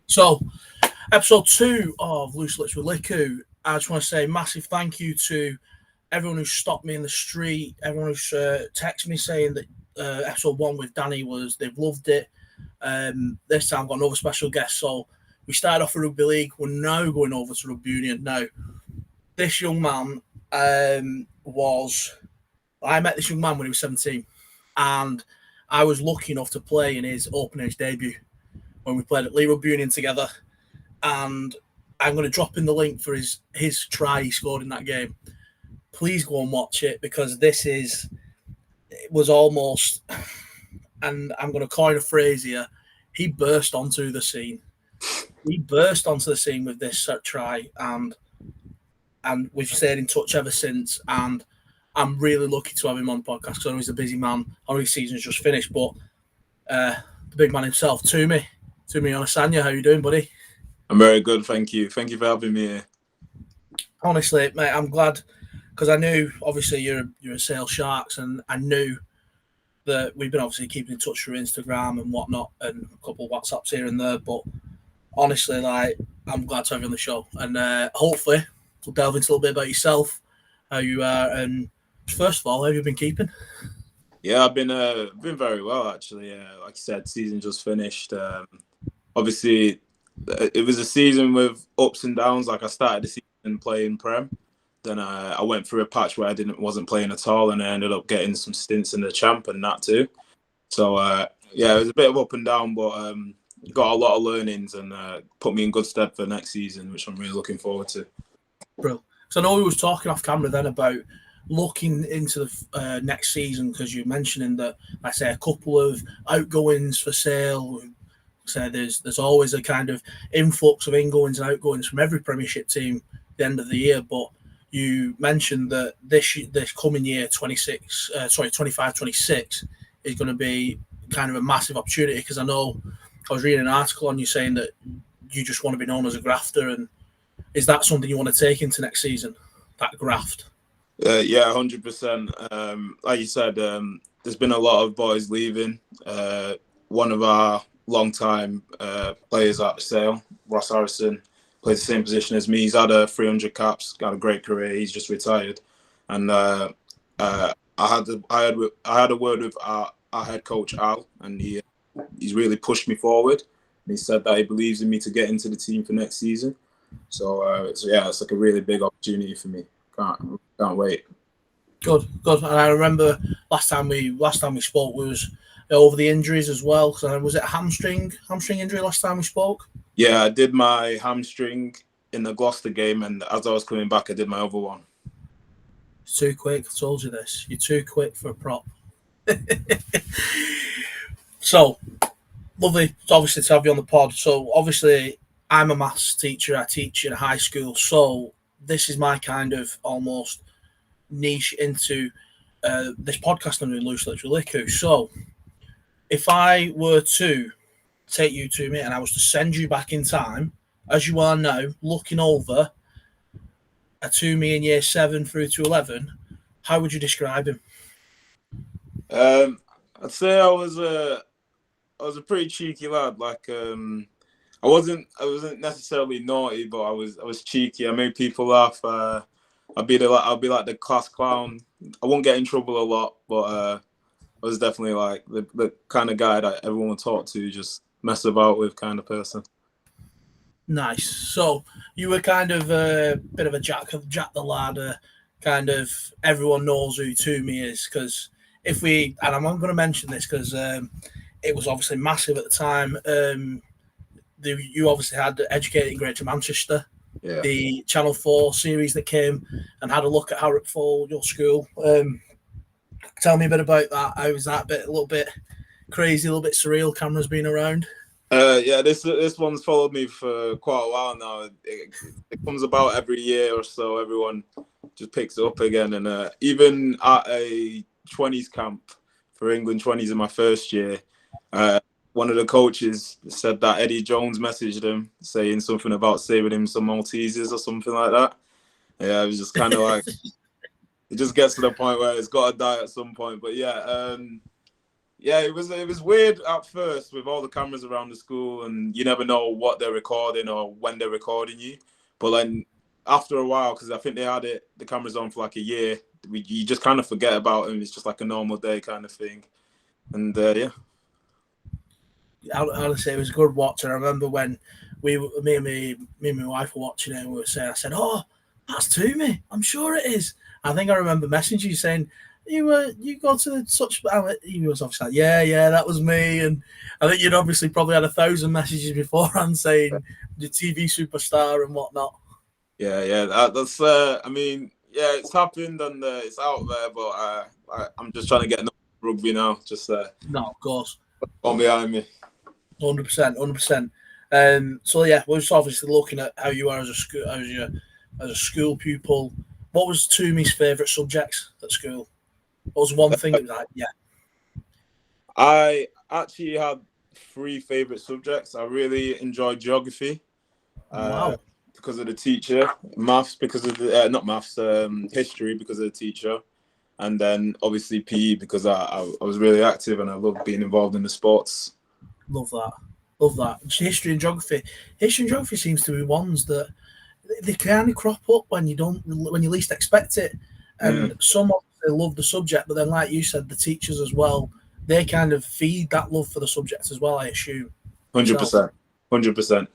So, episode 2 of Loose Lips with Liku. I just want to say massive thank you to everyone who stopped me in the street, everyone who's texted me saying that episode 1 with Danny they've loved it. This time I've got another special guest. So, we started off with Rugby League. We're now going over to Rugby Union. Now, this young man I met this young man when he was 17, and I was lucky enough to play in his open age debut when we played at Leigh RUFC Union together. And I'm going to drop in the link for his try he scored in that game. Please go and watch it, because it was almost, and I'm going to coin a phrase here, he burst onto the scene. He burst onto the scene with this try, and we've stayed in touch ever since. And I'm really lucky to have him on the podcast, because I know he's a busy man. I know his season's just finished, but the big man himself, Tumy Onasanya, how you doing, buddy? I'm very good, thank you. Thank you for having me here. Honestly, mate, I'm glad, because I knew, obviously, you're a Sale Sharks, and I knew that we've been obviously keeping in touch through Instagram and whatnot, and a couple of WhatsApps here and there. But honestly, I'm glad to have you on the show, and hopefully we'll delve into a little bit about yourself, how you are, and first of all, how have you been keeping? Yeah, I've been very well, actually. Like you said, season just finished. Obviously, it was a season with ups and downs. Like, I started the season playing Prem, then I went through a patch where I wasn't playing at all, and I ended up getting some stints in the Champ and that too. So yeah, it was a bit of up and down, but got a lot of learnings and put me in good stead for next season, which I'm really looking forward to. Bro, so I know we was talking off camera then about looking into the next season, because you're mentioning that, I say, a couple of outgoings for Sale. So there's always a kind of influx of ingoings and outgoings from every Premiership team at the end of the year. But you mentioned that this coming year, 25-26, is going to be kind of a massive opportunity, because I know I was reading an article on you saying that you just want to be known as a grafter. And is that something you want to take into next season, that graft? Yeah, 100%. Like you said, there's been a lot of boys leaving. One of our long-time players at Sale, Ross Harrison, plays the same position as me. He's had 300 caps, got a great career. He's just retired, and I had a word with our head coach Al, and he's really pushed me forward. And he said that he believes in me to get into the team for next season. So yeah, it's like a really big opportunity for me. Can't wait. Good. And I remember last time we spoke was over the injuries as well. So was it a hamstring injury last time we spoke? Yeah, I did my hamstring in the Gloucester game, and as I was coming back, I did my other one. It's too quick. I told you this. You're too quick for a prop. So, lovely, obviously, to have you on the pod. So, obviously, I'm a maths teacher. I teach in a high school. So, this is my kind of almost niche into this podcast I'm doing, Loose Lips with Liku. So, if I were to take you to me and I was to send you back in time, as you are now, looking over a Tumy in year 7 through to 11, how would you describe him? I'd say I was a pretty cheeky lad. Like, I wasn't necessarily naughty, but I was cheeky. I made people laugh. I'll be like the class clown. I won't get in trouble a lot, but I was definitely like the kind of guy that everyone would talk to, just mess about with kind of person. Nice. So you were kind of a bit of a Jack the Ladder, kind of everyone knows who Tumy is, because and I'm going to mention this because it was obviously massive at the time. You obviously had Educating Greater Manchester, yeah, the Channel 4 series that came and had a look at Harrop Fall, your school. Tell me a bit about that. How was that a little bit crazy, a little bit surreal, cameras being around? Yeah, this one's followed me for quite a while now. It comes about every year or so. Everyone just picks it up again, and even at a 20s camp for England 20s in my first year, one of the coaches said that Eddie Jones messaged him saying something about saving him some Maltesers or something like that. Yeah, it was just kind of like it just gets to the point where it's got to die at some point. But yeah, Yeah, it was weird at first with all the cameras around the school, and you never know what they're recording or when they're recording you. But then after a while, because I think they had the cameras on for like a year, you just kind of forget about them. It's just like a normal day kind of thing. And yeah. Honestly, it was a good watch. And I remember when me and my wife were watching it, and we were saying, I said, "Oh, that's Tumy. I'm sure it is." I think I remember messaging you saying, you go to such. He was obviously like, yeah, that was me. And I think you'd obviously probably had 1,000 messages beforehand saying the TV superstar and whatnot. Yeah. That's. I mean, yeah, it's happened and it's out there, but I'm just trying to get into rugby now. Just no, of course, on behind me. 100%. So yeah, we're just obviously looking at how you are as a school pupil. What was Tumy's favourite subjects at school? What was one thing that was like, yeah? I actually had 3 favourite subjects. I really enjoyed geography. Wow. Because of the teacher, maths because of the not maths, history because of the teacher, and then obviously PE because I was really active and I loved being involved in the sports. Love that. History and geography seems to be ones that they kind of crop up when you least expect it, and some of them love the subject, but then like you said, the teachers as well, they kind of feed that love for the subject as well, I assume. 100%.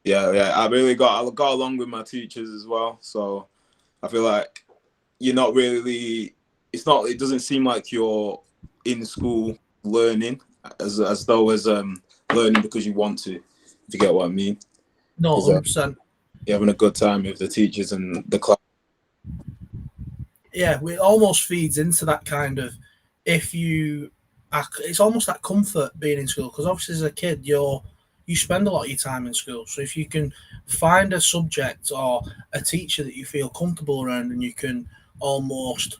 Yeah. I really got along with my teachers as well. So I feel like you're not really. It doesn't seem like you're in school learning as though as learning because you want to. If you get what I mean. No, 100%. You're having a good time with the teachers and the class. Yeah, it almost feeds into that kind of. It's almost that comfort being in school because obviously as a kid you spend a lot of your time in school. So if you can find a subject or a teacher that you feel comfortable around and you can almost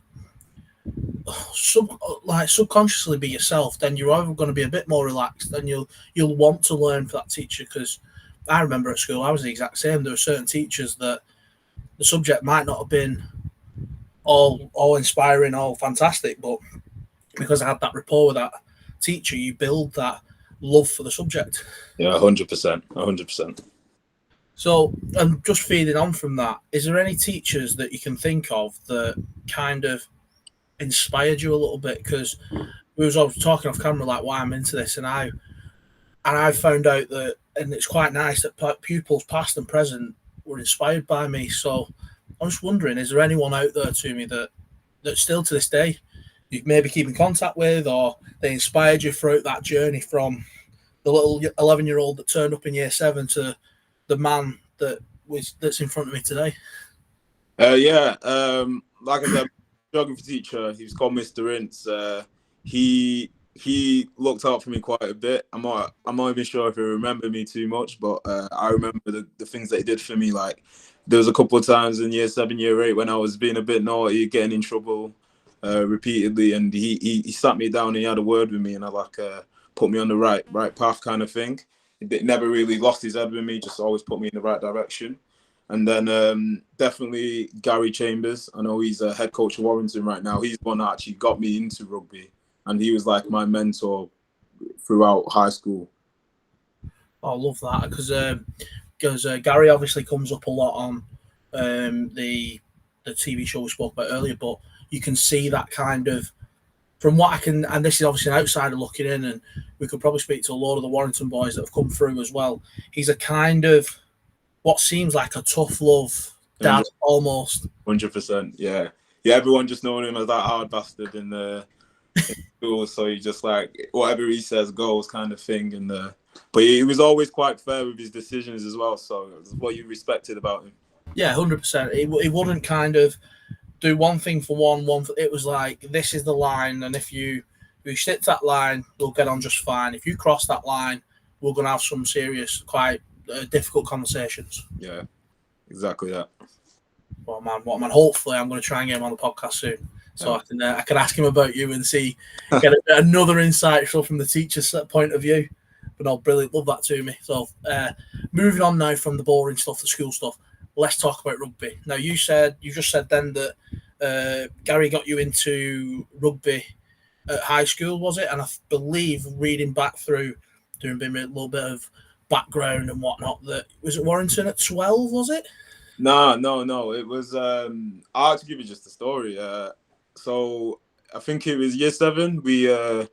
subconsciously be yourself, then you're either going to be a bit more relaxed and you'll want to learn for that teacher. Because I remember at school, I was the exact same. There were certain teachers that the subject might not have been all inspiring, all fantastic, but because I had that rapport with that teacher, you build that love for the subject. Yeah, 100%. So, and just feeding on from that, is there any teachers that you can think of that kind of inspired you a little bit? Because we was always talking off camera like why I'm into this, and I found out that, and it's quite nice that pupils past and present were inspired by me. So I'm just wondering, is there anyone out there to me that still to this day you maybe keep in contact with, or they inspired you throughout that journey from the little 11-year-old that turned up in year 7 to the man that's in front of me today? Like I said, geography teacher, he was called Mr. Ince. He looked out for me quite a bit. I'm not even sure if he remembered me too much, but I remember the things that he did for me. Like there was a couple of times in year 7, year 8 when I was being a bit naughty, getting in trouble repeatedly, and he sat me down and he had a word with me and put me on the right path kind of thing. He never really lost his head with me, just always put me in the right direction. And then definitely Gary Chambers. I know he's a head coach of Warrington right now. He's the one that actually got me into rugby, and he was like my mentor throughout high school. I love that because Gary obviously comes up a lot on the TV show we spoke about earlier, but you can see that kind of, from what I can, and this is obviously an outsider looking in, and we could probably speak to a lot of the Warrington boys that have come through as well. He's a kind of what seems like a tough love dad, almost. 100%, yeah. Everyone just knowing him as that hard bastard in school, so he just like whatever he says goes kind of thing. And but he was always quite fair with his decisions as well. So that's what you respected about him. Yeah, 100%. He wouldn't kind of do one thing for one for, it was like, this is the line, and if you stick to that line, we'll get on just fine. If you cross that line, we're going to have some serious, quite difficult conversations. Yeah, exactly that. Well, man. Hopefully, I'm going to try and get him on the podcast soon, so I can ask him about you and get another insight from the teacher's point of view. But no, brilliant, love that to me. So, moving on now from the boring stuff, the school stuff. Let's talk about rugby. Now, you just said then that Gary got you into rugby at high school, was it? And I believe reading back through, doing a little bit of background and whatnot, that was it Warrington at 12, was it? No. It was. I'll have to give you just the story. So I think it was year 7. We a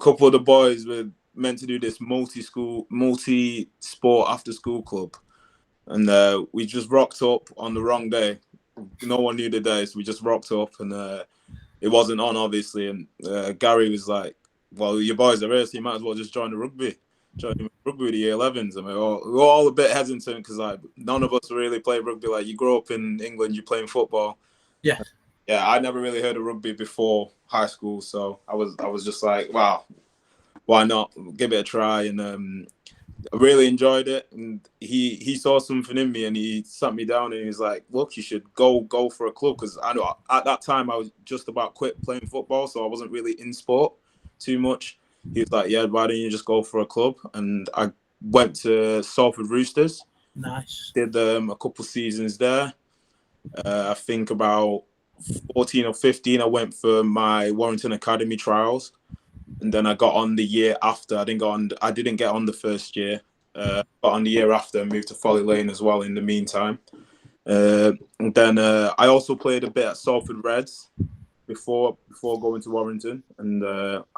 couple of the boys were meant to do this multi-sport after-school club, and we just rocked up on the wrong day. No one knew the day, so we just rocked up, and it wasn't on, obviously. And Gary was like, "Well, your boys are here, so you might as well just join the rugby." Join rugby with the year 11s, and we were all a bit hesitant because like none of us really play rugby. Like you grow up in England, you're playing football. Yeah. I never really heard of rugby before high school, so I was just like, wow, why not give it a try? And I really enjoyed it. And he saw something in me, and he sat me down and he was like, look, you should go for a club, because I know at that time I was just about quit playing football, so I wasn't really in sport too much. He was like, yeah, why don't you just go for a club? And I went to Salford Roosters. Nice. Did a couple seasons there. I think about 14 or 15, I went for my Warrington Academy trials. And then I got on the year after. I didn't get on the first year. But on the year after, I moved to Folly Lane as well in the meantime. And then I also played a bit at Salford Reds before going to Warrington, and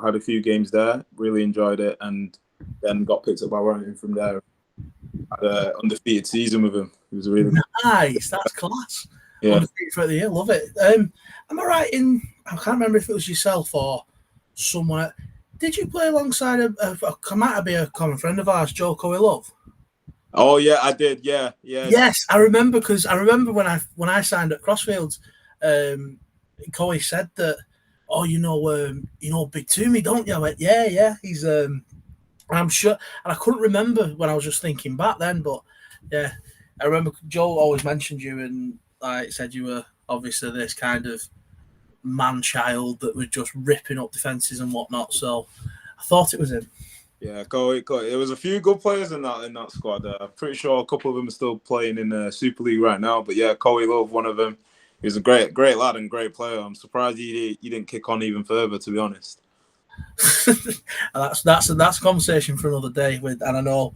had a few games there. Really enjoyed it, and then got picked up by Warrington from there. Had an undefeated season with him. It was really nice. That's class. Yeah. Undefeated for the year. Love it. Am I right in? I can't remember if it was yourself or someone. Did you play alongside a might be a common friend of ours, Joe Coey Love? Oh yeah, I did. Yeah. Yes, I remember, because I remember when I signed at Crossfields, Coey said that, oh, you know Big Tumy, don't you? I went, yeah. He's I'm sure, and I couldn't remember when I was just thinking back then, but yeah, I remember Joe always mentioned you, and like said you were obviously this kind of man child that was just ripping up defences and whatnot. So I thought it was him. Yeah, Coey. There was a few good players in that squad. I'm pretty sure a couple of them are still playing in the Super League right now. But yeah, Coey Love, one of them. He was a great lad and great player. I'm surprised he didn't kick on even further, to be honest. that's a conversation for another day. And I know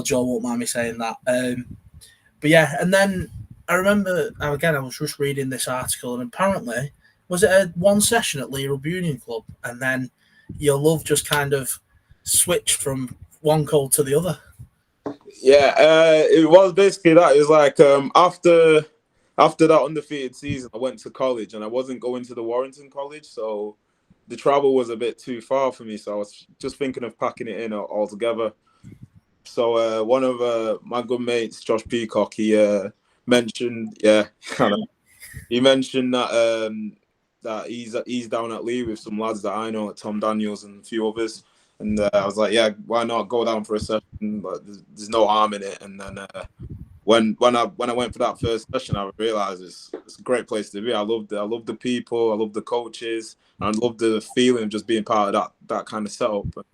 Joe won't mind me saying that. But yeah, and then I remember again, I was just reading this article, and apparently was it a one session at Leigh RUFC Club, and then your love just kind of switched from one code to the other. Yeah, it was basically that. It was like after that undefeated season, I went to college, and I wasn't going to the Warrington College, so the travel was a bit too far for me. So I was just thinking of packing it in altogether. So one of my good mates, Josh Peacock, he mentioned, he mentioned that he's down at Leigh with some lads that I know, like Tom Daniels and a few others. And I was like, yeah, why not go down for a session? But there's no harm in it. And then when I went for that first session, I realized it's a great place to be. I love the people, I love the coaches, and I love the feeling of just being part of that kind of setup. But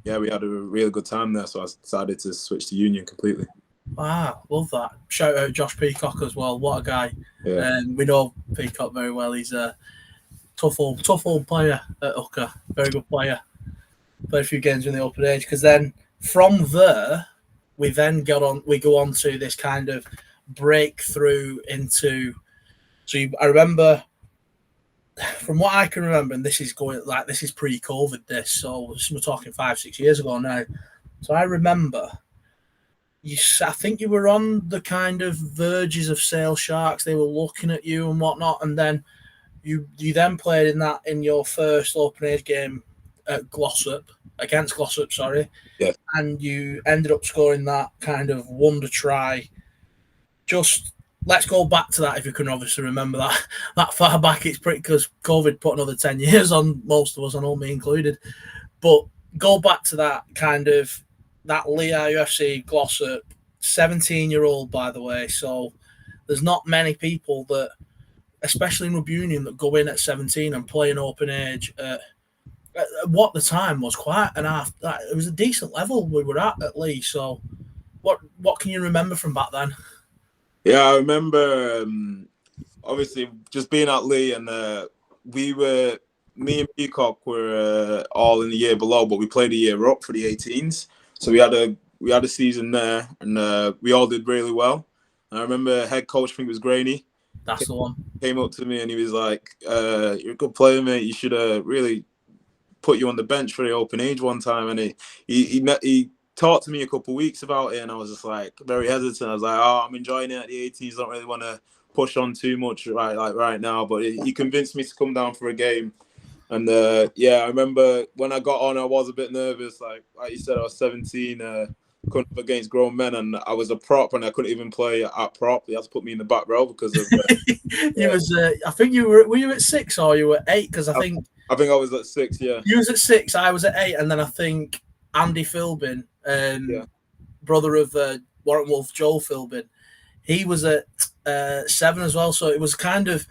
yeah, we had a really good time there, so I decided to switch to Union completely. Wow, love that. Shout out Josh Peacock as well. What a guy. Yeah. We know Peacock very well. He's a tough old player at Hooker. Very good player. Played a few games in the open age, because then from there we go on to this kind of breakthrough into. So I remember, from what I can remember, and this is pre-COVID. So we're talking 5-6 years ago now. So I remember I think you were on the kind of verges of Sale Sharks. They were looking at you and whatnot, and then you then played in your first open age game at against Glossop, sorry. Yeah. And you ended up scoring that kind of wonder try. Just let's go back to that, if you can obviously remember that far back. It's pretty, because COVID put another 10 years on most of us, and all me included. But go back to that kind of that Leigh RUFC Glossop, 17-year-old, by the way. So there's not many people that, especially in Rugby Union, that go in at 17 and play an open age at what the time was quite an half. It was a decent level we were at Leigh. So what can you remember from back then? Yeah, I remember obviously just being at Leigh, and we were me and Peacock were all in the year below, but we played a year up for the 18s. So we had a season there, and we all did really well. And I remember head coach, I think it was Graney. That's the one. Came up to me and he was like, "You're a good player, mate. You should really put you on the bench for the open age one time." And he talked to me a couple of weeks about it, and I was just like very hesitant. I was like, "Oh, I'm enjoying it at the 18s. Don't really want to push on too much right now." But he convinced me to come down for a game. And I remember when I got on, I was a bit nervous. Like you said, I was 17, coming up against grown men, and I was a prop, and I couldn't even play at prop. They had to put me in the back row because of. I think you were you at 6 or you were 8? Because I think I was at 6. Yeah, you was at 6. I was at 8, and then I think Andy Philbin, brother of Warrington Wolves, Joel Philbin, he was at 7 as well. So it was kind of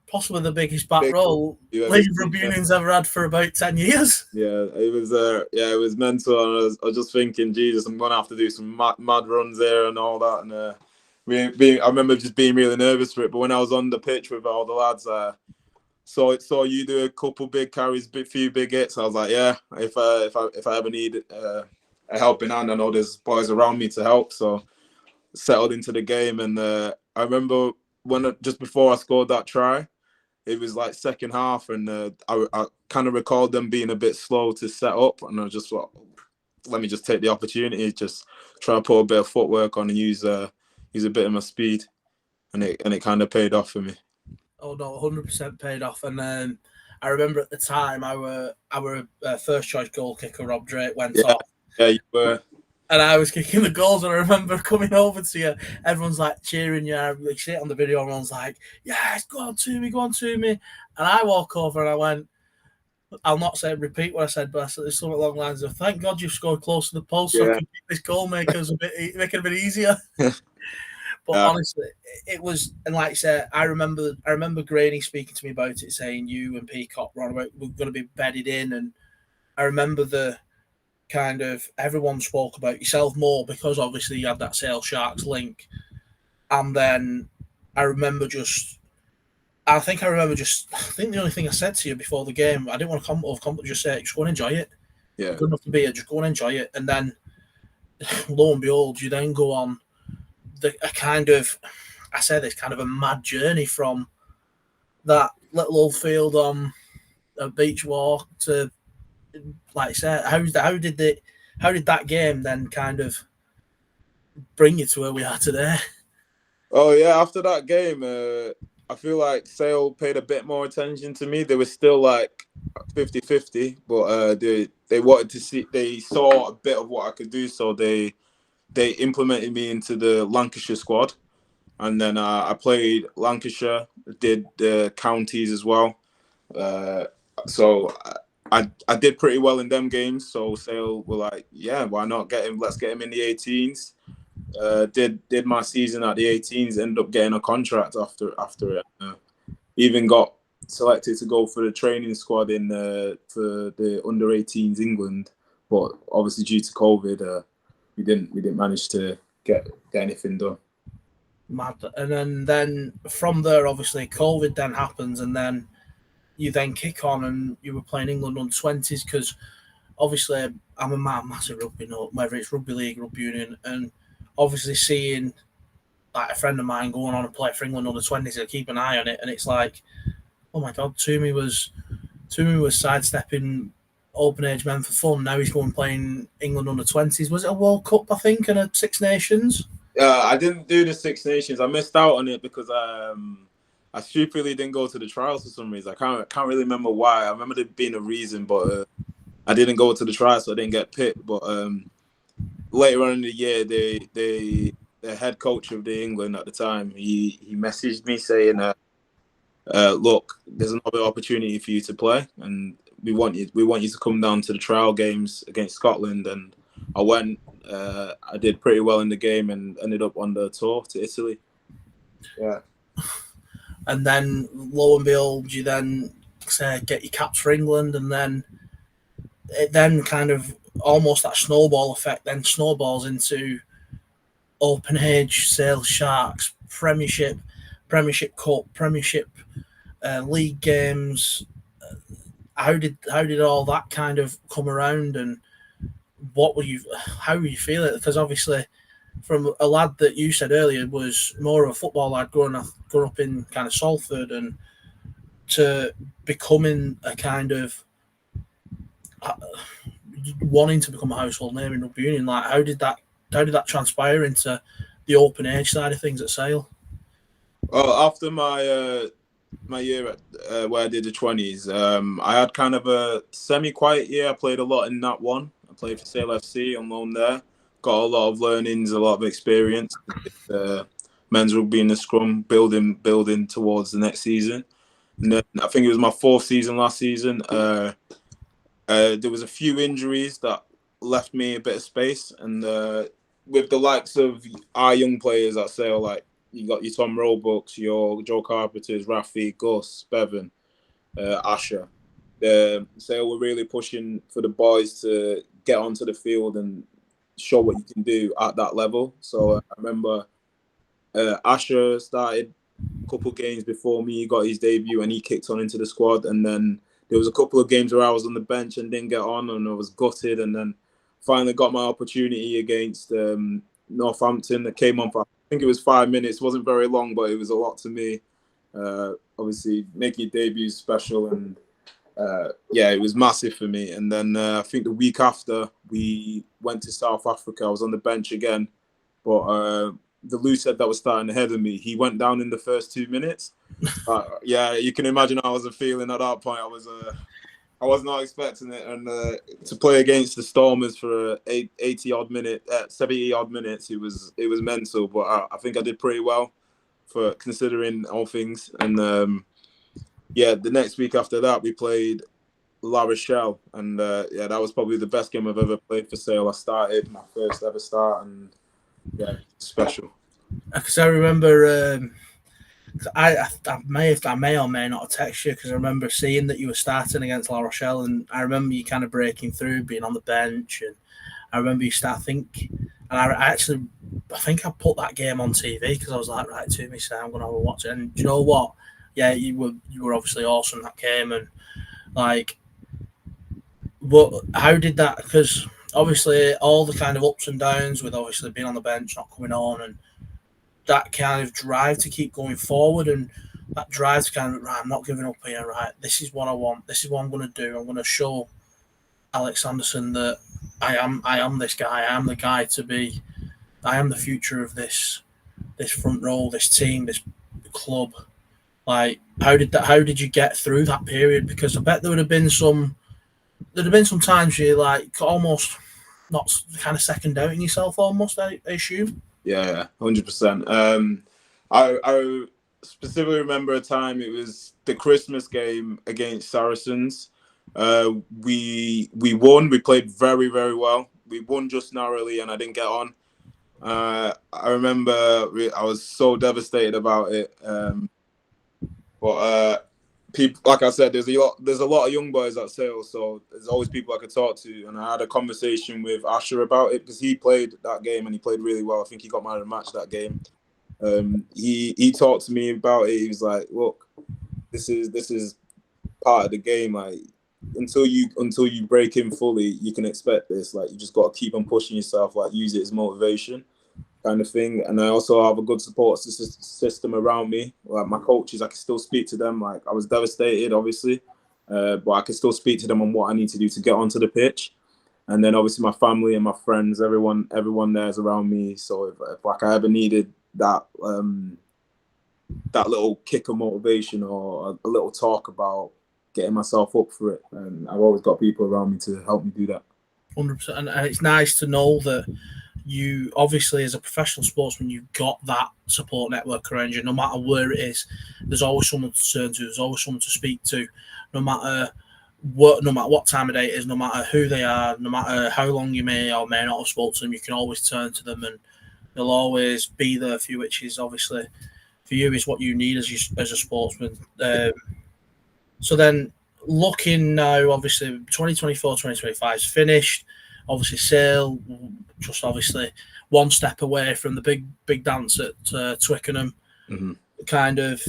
possibly the biggest back row Leigh RUFC Union's ever had for about 10 years. Yeah, it was mental. And I was just thinking, Jesus, I'm gonna have to do some mad runs there and all that. And I remember just being really nervous for it. But when I was on the pitch with all the lads, saw you do a couple big carries, few big hits. I was like, yeah, if I ever need a helping hand, I know there's boys around me to help. So settled into the game, and I remember just before I scored that try. It was like second half, and I kind of recalled them being a bit slow to set up, and I just thought, let me just take the opportunity, just try to put a bit of footwork on and use a bit of my speed, and it kind of paid off for me. Oh no, 100% paid off. And I remember at the time our first choice goal kicker Rob Drake went off. Yeah, you were. And I was kicking the goals, and I remember coming over to you. Everyone's like cheering you. Like, see it on the video, everyone's like, "Yes, go on Tumy." And I walk over and I went, I'll not say repeat what I said, but I said something along the lines of, "Thank God you've scored close to the post, so I can keep this goal makers make it a bit easier." But honestly, it was, and like I said, I remember Graney speaking to me about it, saying you and Peacock were going to be bedded in, and I remember the kind of everyone spoke about yourself more because obviously you had that Sale Sharks link. And then I think the only thing I said to you before the game, I didn't want to come just say, just go and enjoy it. Yeah. Good enough to be here, just go and enjoy it. And then lo and behold, you then go on kind of a mad journey from that little old field on a beach walk to, like I said, how did that game then kind of bring you to where we are today? Oh yeah, after that game, I feel like Sale paid a bit more attention to me. They were still like 50-50, but they wanted to see. They saw a bit of what I could do, so they implemented me into the Lancashire squad, and then I played Lancashire, did the counties as well. So I did pretty well in them games. So Sale were like, yeah, why not get him? Let's get him in the 18s. Did my season at the 18s. Ended up getting a contract after it. Even got selected to go for the training squad for the under 18s England, but obviously due to COVID, we didn't manage to get anything done. Mad. And then from there, obviously COVID then happens, and then you then kick on, and you were playing England under 20s because obviously I'm a massive rugby nut, whether it's rugby league, rugby union, and obviously seeing like a friend of mine going on and play for England under 20s, I keep an eye on it, and it's like, oh my God, Tumy was sidestepping open age men for fun. Now he's going playing England under 20s. Was it a World Cup, I think, and a Six Nations? I didn't do the Six Nations. I missed out on it because I stupidly didn't go to the trials for some reason. I can't really remember why. I remember there being a reason, but I didn't go to the trials, so I didn't get picked. But later on in the year, the head coach of the England at the time, he messaged me saying, "Look, there's another opportunity for you to play, and we want you to come down to the trial games against Scotland." And I went. I did pretty well in the game and ended up on the tour to Italy. Yeah. And then, lo and behold, you then get your caps for England, and then it then kind of almost that snowball effect then snowballs into open age, Sale Sharks, Premiership Cup, Premiership league games. how did all that kind of come around, and how were you feeling? Because obviously, from a lad that you said earlier was more of a football lad growing up in kind of Salford, and to becoming a kind of wanting to become a household name in rugby union, like how did that transpire into the open age side of things at Sale? Well, after my year at where I did the 20s, I had kind of a semi-quiet year. I played a lot in Nat 1. I played for Sale FC on loan there. Got a lot of learnings, a lot of experience. Men's rugby in the scrum, building towards the next season. And then I think it was my 4th season last season. There was a few injuries that left me a bit of space. And with the likes of our young players at Sale, like you got your Tom Roebucks, your Joe Carpenters, Rafi, Gus, Bevan, Asher. Sale were really pushing for the boys to get onto the field and show what you can do at that level. So I remember Asher started a couple of games before me. He got his debut and he kicked on into the squad. And then there was a couple of games where I was on the bench and didn't get on, and I was gutted. And then finally got my opportunity against Northampton. That came on for, I think it was 5 minutes. It wasn't very long, but it was a lot to me. Obviously, making your debut is special, and it was massive for me. And then I think the week after we went to South Africa, I was on the bench again, but the loose head that was starting ahead of me, he went down in the first 2 minutes. You can imagine how I was feeling at that point. I was not expecting it, and to play against the Stormers for 70 odd minutes, it was mental. But I think I did pretty well for considering all things. And the next week after that, we played La Rochelle, and that was probably the best game I've ever played for Sale. I started my first ever start, and special. Because I remember, I may or may not have texted you, because I remember seeing that you were starting against La Rochelle, and I remember you kind of breaking through, being on the bench, and I remember you I think I put that game on TV because I was like, right, Tumy, so I'm going to have a watch it. And do you know what? Yeah, you were obviously awesome that game, and like, but how did that? Because obviously all the kind of ups and downs with obviously being on the bench, not coming on, and that kind of drive to keep going forward, and that drive to kind of, right, I'm not giving up here, right, this is what I want, this is what I'm going to do, I'm going to show Alex Anderson that I am this guy, I am the guy to be, I am the future of this front row, this team, this club. Like, how did you get through that period? Because I bet there'd have been some times you like almost not kind of second doubting yourself, almost, I assume. Yeah, 100%. I specifically remember a time, it was the Christmas game against Saracens. We won. We played very, very well. We won just narrowly, and I didn't get on. I remember I was so devastated about it. But people, like I said, there's a lot of young boys at Sale, so there's always people I could talk to. And I had a conversation with Asher about it, because he played that game and he played really well. I think he got man of the match that game. He talked to me about it. He was like, "Look, this is part of the game. Like, until you break in fully, you can expect this. Like, you just got to keep on pushing yourself. Like, use it as motivation." Kind of thing. And I also have a good support system around me. Like, my coaches, I can still speak to them. Like, I was devastated, obviously, but I can still speak to them on what I need to do to get onto the pitch. And then obviously my family and my friends, everyone there is around me. So if like I ever needed that that little kick of motivation or a little talk about getting myself up for it, and I've always got people around me to help me do that. 100%. And it's nice to know that you, obviously, as a professional sportsman, you've got that support network around you. No matter where it is, there's always someone to turn to. There's always someone to speak to. No matter what time of day it is, no matter who they are, no matter how long you may or may not have spoken to them, you can always turn to them, and they'll always be there for you, which is obviously for you is what you need as a sportsman. So then, looking now, obviously 2024-2025 is finished. Obviously, Sale just obviously one step away from the big dance at Twickenham. Mm-hmm. Kind of,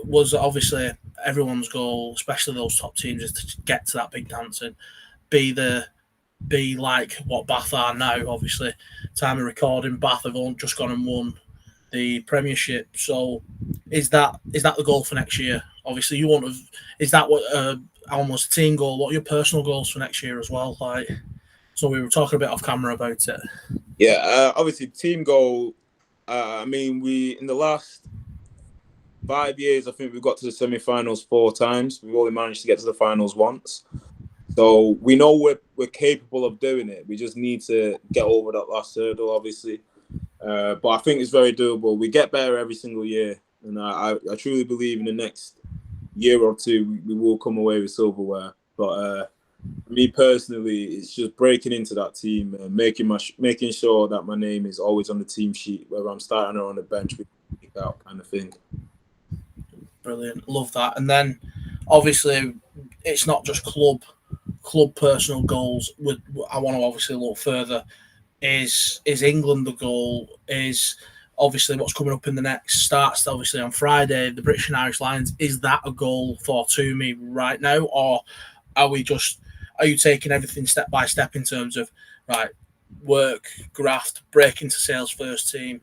was obviously everyone's goal, especially those top teams, is to get to that big dance and be like what Bath are now. Obviously, time of recording, Bath have just gone and won the Premiership. So, is that the goal for next year? Obviously, you want to. Is that what almost a team goal? What are your personal goals for next year as well? Like, so we were talking a bit off camera about it. Yeah, obviously team goal. I mean, we in the last 5 years, I think we've got to the semi-finals 4 times. We've only managed to get to the finals once. So we know we're capable of doing it. We just need to get over that last hurdle, obviously. But I think it's very doable. We get better every single year. And I truly believe in the next year or two, we will come away with silverware. But me personally, it's just breaking into that team and making sure that my name is always on the team sheet, whether I'm starting or on the bench, out kind of thing. Brilliant, love that. And then, obviously, it's not just club personal goals. I want to obviously look further. Is England the goal? Is obviously what's coming up in the next starts obviously on Friday, the British and Irish Lions. Is that a goal for Tumy right now, or are you taking everything step by step in terms of right work, graft, break into sales first team,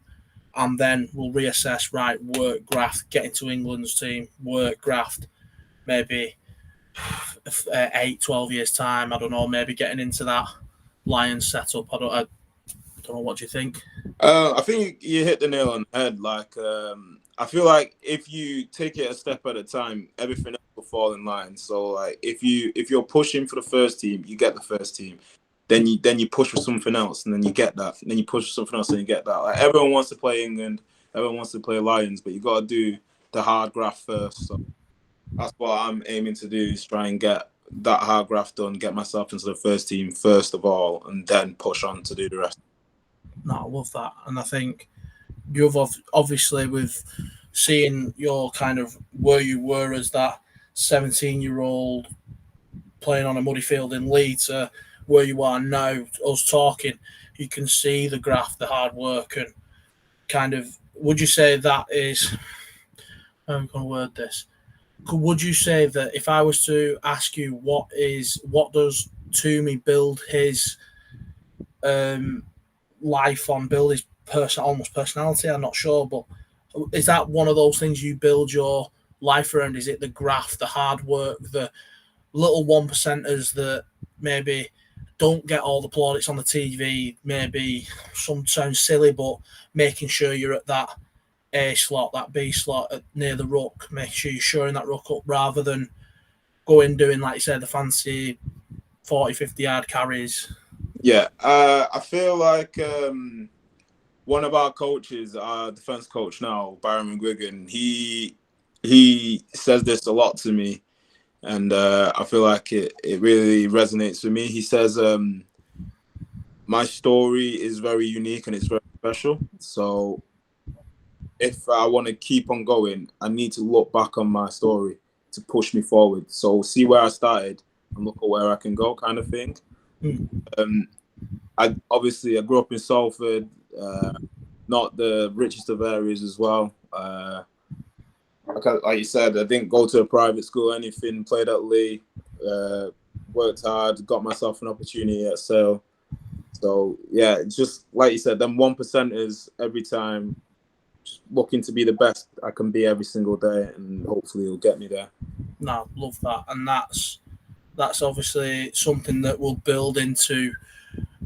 and then we'll reassess, right, work, graft, get into England's team, work, graft, maybe 8, 12 years time, I don't know, maybe getting into that Lions setup. I don't know, what do you think? I think you hit the nail on the head. Like, I feel like if you take it a step at a time, everything else will fall in line. So, like, if you're pushing for the first team, you get the first team. Then you push for something else, and then you get that. And then you push for something else, and you get that. Like, everyone wants to play England, everyone wants to play Lions, but you got to do the hard graft first. So that's what I'm aiming to do: is try and get that hard graft done, get myself into the first team first of all, and then push on to do the rest. No, I love that, and I think you've obviously with seeing your kind of where you were as that 17-year-old playing on a muddy field in Leeds to where you are now, us talking, you can see the graft, the hard work, and kind of. Would you say that is? I'm going to word this. Would you say that if I was to ask you what does Tumy build his life on, build his almost personality? I'm not sure, but is that one of those things you build your life around? Is it the graft, the hard work, the little 1%ers that maybe don't get all the plaudits on the TV, maybe some sounds silly, but making sure you're at that A slot, that B slot near the ruck, make sure you're shoring that ruck up rather than doing, like you said, the fancy 40, 50 yard carries? Yeah, I feel like one of our coaches, our defense coach now, Byron McGuigan, he says this a lot to me, and I feel like it really resonates with me. He says, my story is very unique and it's very special. So if I want to keep on going, I need to look back on my story to push me forward. So see where I started and look at where I can go, kind of thing. I grew up in Salford, not the richest of areas as well. Like you said, I didn't go to a private school or anything, played at Leigh, worked hard, got myself an opportunity at Sale. So, yeah, just like you said, them 1%ers every time, just looking to be the best I can be every single day, and hopefully it'll get me there. No, love that. And that's obviously something that will build into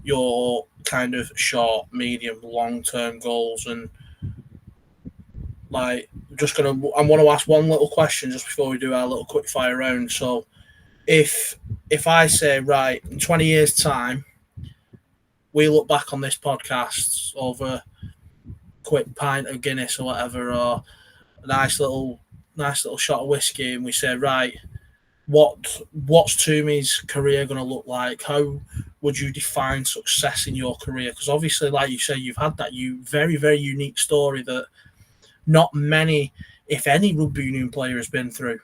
your kind of short, medium, long-term goals. And like, I want to ask one little question just before we do our little quick fire round. So if I say, right, in 20 years time, we look back on this podcast over a quick pint of Guinness or whatever, or a nice little shot of whiskey, and we say, right, what's Tumy's career going to look like? How would you define success in your career? Because obviously, like you say, you've had that very, very unique story that not many, if any, rugby union player has been through.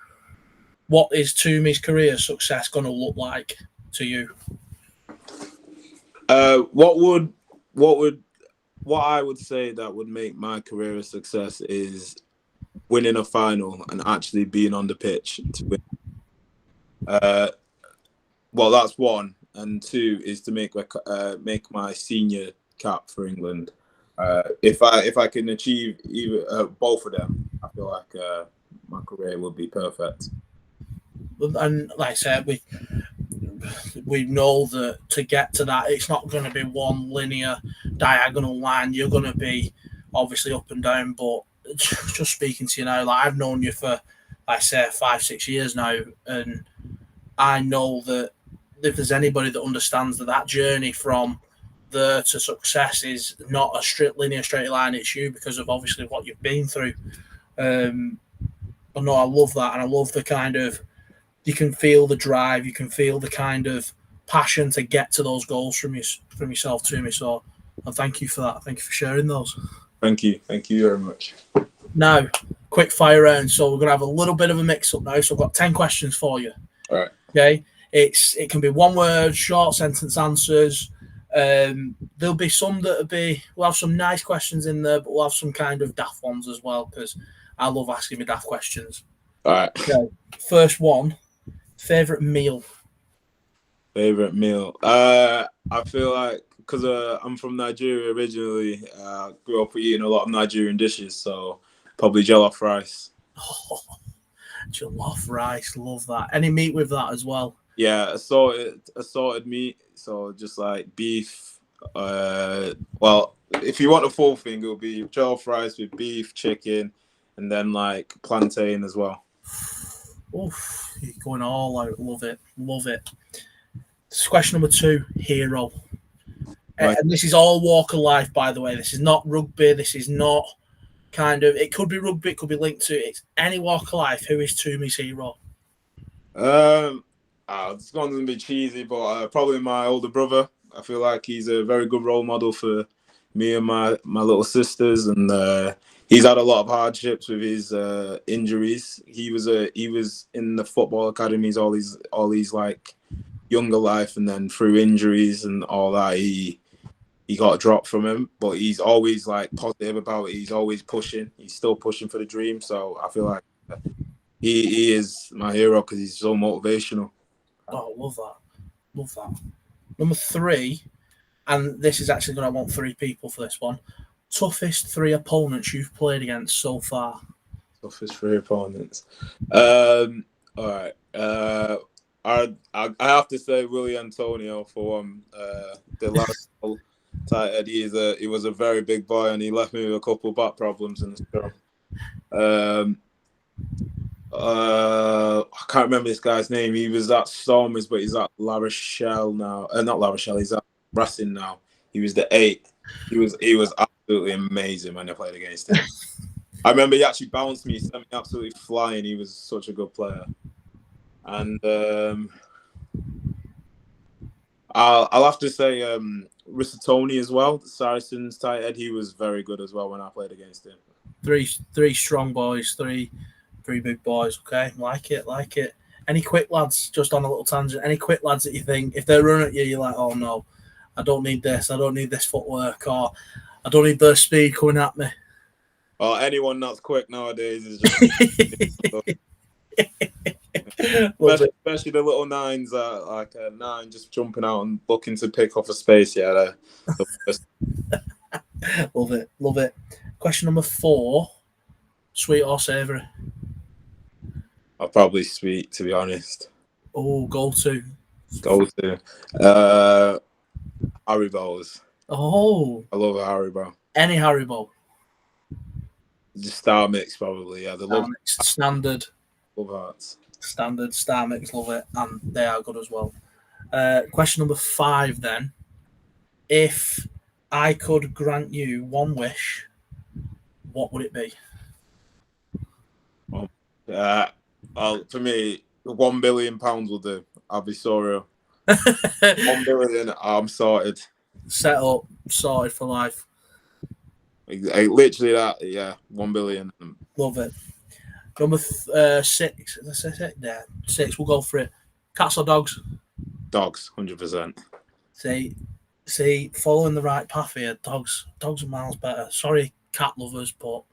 What is Tumy's career success going to look like to you? What I would say that would make my career a success is winning a final and actually being on the pitch to win. Well, that's one, and two is to make my senior cap for England. If I can achieve either both of them, I feel like my career would be perfect. And like I said, we know that to get to that, it's not going to be one linear diagonal line. You're going to be obviously up and down. But just speaking to you now, like I've known you for, like I say, 5-6 years now, and I know that if there's anybody that understands that journey from there to success is not a straight line, it's you, because of obviously what you've been through. But no, I love that, and I love the kind of, you can feel the drive, you can feel the kind of passion to get to those goals from yourself, Tumy. So, and thank you for that. Thank you for sharing those. Thank you very much. Now, quick fire round. So we're gonna have a little bit of a mix up now. So I've got 10 questions for you. All right. Okay. It can be one word, short sentence answers. There'll be some we'll have some nice questions in there, but we'll have some kind of daft ones as well, because I love asking me daft questions. All right. Okay. First one, favorite meal. Favorite meal. I feel like because I'm from Nigeria originally, grew up eating a lot of Nigerian dishes, so probably jollof rice. Oh, jollof rice, love that. Any meat with that as well? Yeah, assorted meat. So just like beef. Well, if you want a full thing, it'll be jollof rice with beef, chicken, and then like plantain as well. Oof, you're going all out. Love it. This is question number 2, hero. Right. And this is all walk of life, by the way. This is not rugby. This is not kind of, it could be rugby, it could be linked to it. It's any walk of life. Who is Tumy's hero? It's going to be cheesy, but probably my older brother. I feel like he's a very good role model for me and my little sisters, and he's had a lot of hardships with his injuries. He was in the football academies all these like younger life, and then through injuries and all that, he got dropped from him. But he's always like positive about it. He's always pushing. He's still pushing for the dream. So I feel like he is my hero because he's so motivational. Oh, love that. Number 3, and this is actually going to want 3 people for this one. Toughest 3 opponents you've played against so far. Toughest 3 opponents. All right. I have to say Willie Antonio for one. The last tight head. He was a very big boy, and he left me with a couple of back problems in the scrum. I can't remember this guy's name. He was at Stormers, but he's at La Rochelle now. Not La Rochelle. He's at Racing now. He was the 8. He was absolutely amazing when I played against him. I remember he actually bounced me, sent me absolutely flying. He was such a good player. And I'll have to say Risatoni as well, the Saracens tight head. He was very good as well when I played against him. 3 strong boys, 3 big boys. Okay, like it. Any quick lads, just on a little tangent, any quick lads that you think, if they run at you, you're like, oh no, I don't need this footwork, or I don't need their speed coming at me? Or anyone that's quick nowadays is just... especially the little 9s, like a 9 just jumping out and looking to pick off a space. Yeah, Love it. Question number 4, sweet or savoury? I'll probably sweet, to be honest. Oh, go to. Haribos. Oh, I love a Haribo. Any Haribo? Just Star Mix, probably. Yeah, Standard. Love Hearts. Standard Star Mix, love it, and they are good as well. Question number 5 then. If I could grant you one wish, what would it be? For me, £1 billion will do. I'll be so real. 1 billion, I'm sorted. Set up, sorted for life. Literally that, yeah. 1 billion. Love it. Number 6. Let's say 6. Yeah, 6. We'll go for it. Cats or dogs? Dogs, 100%. See, following the right path here. Dogs are miles better. Sorry, cat lovers, but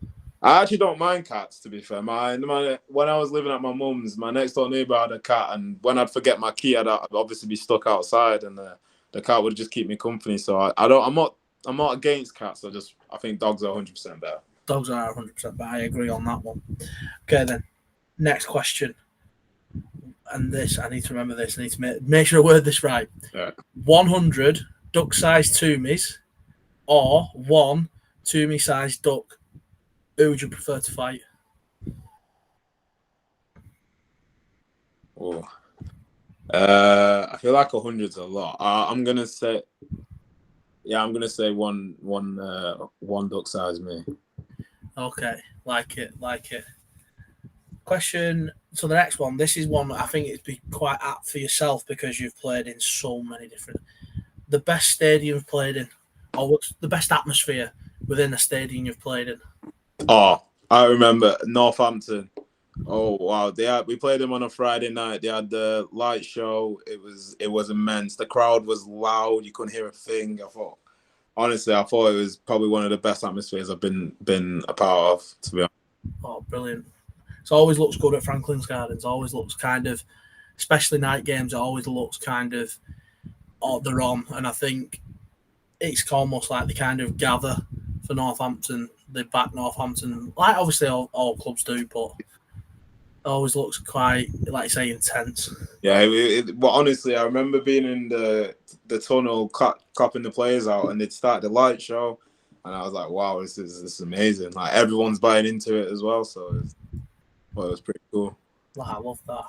I actually don't mind cats, to be fair. When I was living at my mum's, my next door neighbour had a cat, and when I'd forget my key, I'd obviously be stuck outside, and the cat would just keep me company. So I'm not against cats. I think dogs are 100% better. Dogs are 100% better. I agree on that one. Okay, then. Next question. And this, I need to remember this. I need to make sure I word this right. Yeah. 100 duck-sized Tumys or 1 Tumy-sized duck. Who would you prefer to fight? Oh, I feel like 100's a lot. I'm gonna say one duck size me. Okay, like it. Question. So the next one. This is one I think it'd be quite apt for yourself because you've played in so many different. The best stadium you've played in, or what's the best atmosphere within the stadium you've played in? Oh, I remember Northampton. Oh wow, we played them on a Friday night. They had the light show. It was immense. The crowd was loud. You couldn't hear a thing. I thought it was probably one of the best atmospheres I've been a part of, to be honest. Oh, brilliant! It always looks good at Franklin's Gardens. Always looks kind of, especially night games. It always looks kind of, they're on, and I think it's almost like they kind of gather for Northampton. They back Northampton, like obviously all clubs do, but it always looks quite, like you say, intense. Yeah, but honestly, I remember being in the tunnel, clapping the players out, and they'd start the light show, and I was like, "Wow, this is amazing!" Like everyone's buying into it as well, so it was pretty cool. I love that.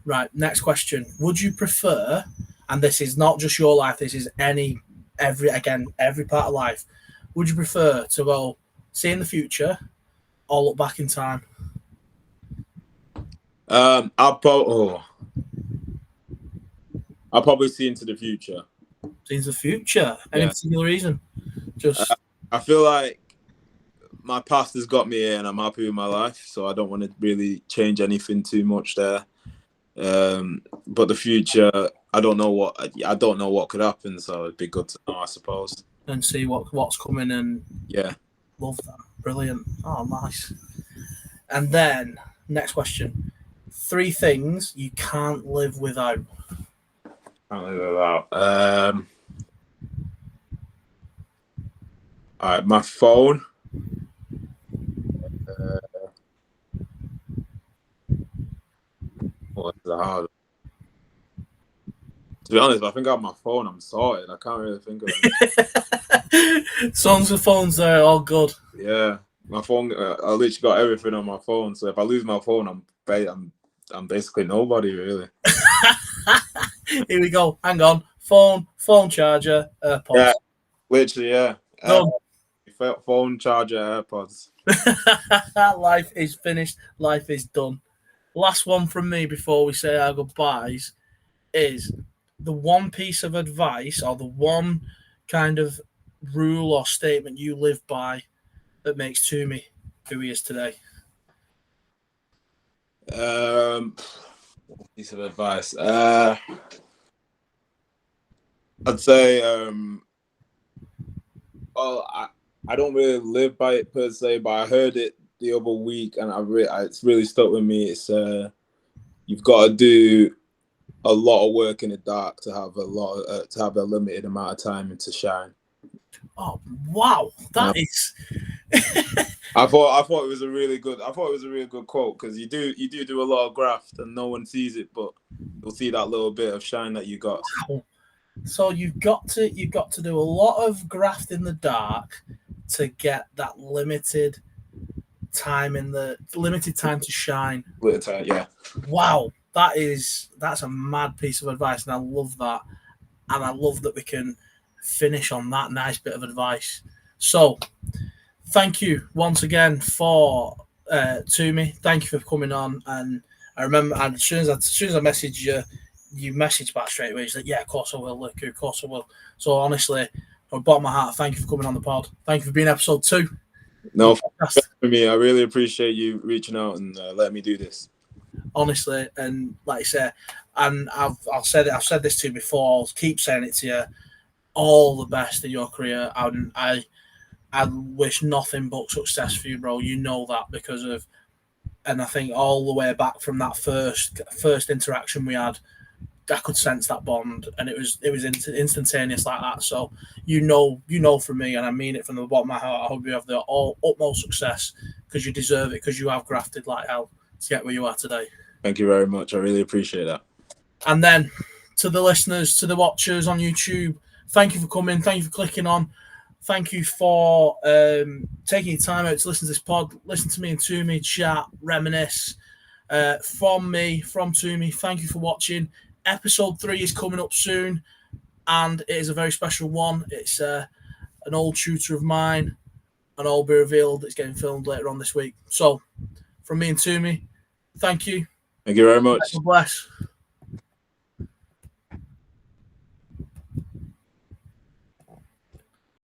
Right, next question: would you prefer? And this is not just your life; this is every part of life. Would you prefer to see in the future or look back in time? I'll probably see into the future. See into the future? Any particular reason? Just I feel like my past has got me here, and I'm happy with my life, so I don't want to really change anything too much there. But the future, I don't know what could happen, so it'd be good to know, I suppose. And see what's coming, and love that. Brilliant. Oh, nice. And then next question: 3 things you can't live without. Can't live without. All right, my phone. What's the hard? To be honest, I think I have my phone. I'm sorted. I can't really think of it. Songs and phones there, all good. Yeah, my phone. I literally got everything on my phone. So if I lose my phone, I'm basically nobody really. Here we go. Hang on. Phone charger, AirPods. Yeah, literally, yeah. Phone charger, AirPods. Life is finished. Life is done. Last one from me before we say our goodbyes is the one piece of advice or the one kind of rule or statement you live by that makes Tumy who he is today. Piece of advice. I'd say, I don't really live by it per se, but I heard it the other week, and it's really stuck with me. It's you've got to do a lot of work in the dark to have a limited amount of time to shine. Oh wow, that is. I thought it was a really good. I thought it was a really good quote because you do a lot of graft and no one sees it, but you'll see that little bit of shine that you got. Wow. So you've got to do a lot of graft in the dark to get that limited time to shine. Limited time, yeah. Wow, that's a mad piece of advice, and I love that, and I love that we can finish on that nice bit of advice. So, thank you once again for Tumy. Thank you for coming on, and I remember, and as soon as I messaged you, you messaged back straight away. You said, "Yeah, of course I will, Luke. Of course I will." So honestly, from the bottom of my heart, thank you for coming on the pod. Thank you for being episode 2. No, for me, I really appreciate you reaching out and letting me do this. Honestly, and like I said, and I've said this to you before. I'll keep saying it to you. All the best in your career, and I I wish nothing but success for you, bro. You know that because of, and I think all the way back from that first interaction we had, I could sense that bond, and it was instantaneous like that. So you know from me, and I mean it from the bottom of my heart. I hope you have the utmost success because you deserve it, because you have grafted like hell to get where you are today. Thank you very much. I really appreciate that. And then to the listeners, to the watchers on YouTube, thank you for coming. Thank you for clicking on. Thank you for taking your time out to listen to this pod. Listen to me and Tumy chat, reminisce. From me, from Tumy, thank you for watching. Episode 3 is coming up soon, and it is a very special one. It's an old tutor of mine, and all be revealed. It's getting filmed later on this week. So, from me and Tumy, thank you. Thank you very much. God bless.